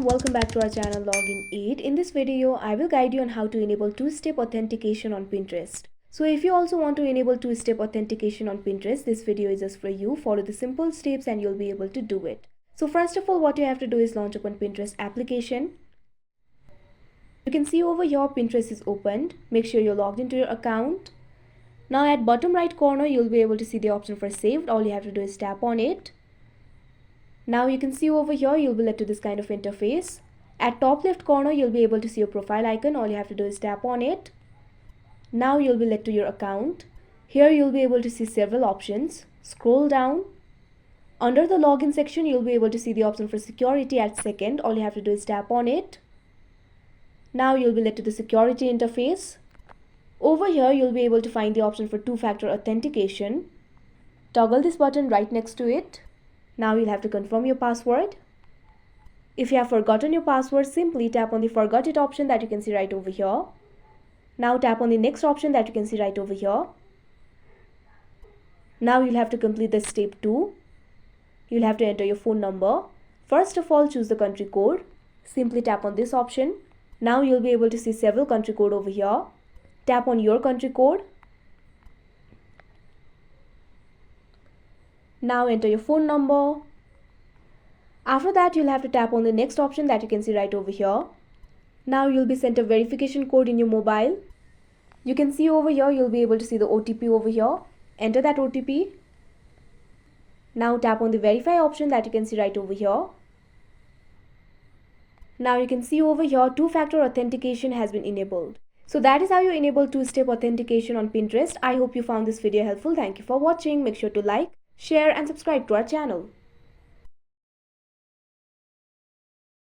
welcome back to our channel Login 8. In this video, I will guide you on how to enable two-step authentication on Pinterest. So if you also want to enable two-step authentication on Pinterest, this video is just for you. Follow the simple steps and you'll be able to do it. So first of all, what you have to do is launch open Pinterest application. You can see over here Pinterest is opened. Make sure you're logged into your account. Now at bottom right corner, you'll be able to see the option for saved. All you have to do is tap on it. Now you can see over here, you'll be led to this kind of interface. At top left corner, you'll be able to see your profile icon. All you have to do is tap on it. Now you'll be led to your account. Here you'll be able to see several options. Scroll down. Under the login section, you'll be able to see the option for security at second. All you have to do is tap on it. Now you'll be led to the security interface. Over here, you'll be able to find the option for two-factor authentication. Toggle this button right next to it. Now you'll have to confirm your password. If you have forgotten your password, simply tap on the forgot it option that you can see right over here. Now tap on the next option that you can see right over here. Now you'll have to complete the step 2. You'll have to enter your phone number. First of all, choose the country code. Simply tap on this option. Now you'll be able to see several country code over here. Tap on your country code. Now enter your phone number. After that, you'll have to tap on the next option that you can see right over here. Now you'll be sent a verification code in your mobile. You can see over here, you'll be able to see the OTP over here. Enter that OTP. Now tap on the verify option that you can see right over here. Now you can see over here, two-factor authentication has been enabled. So that is how you enable two-step authentication on Pinterest. I hope you found this video helpful. Thank you for watching. Make sure to like, share and subscribe to our channel.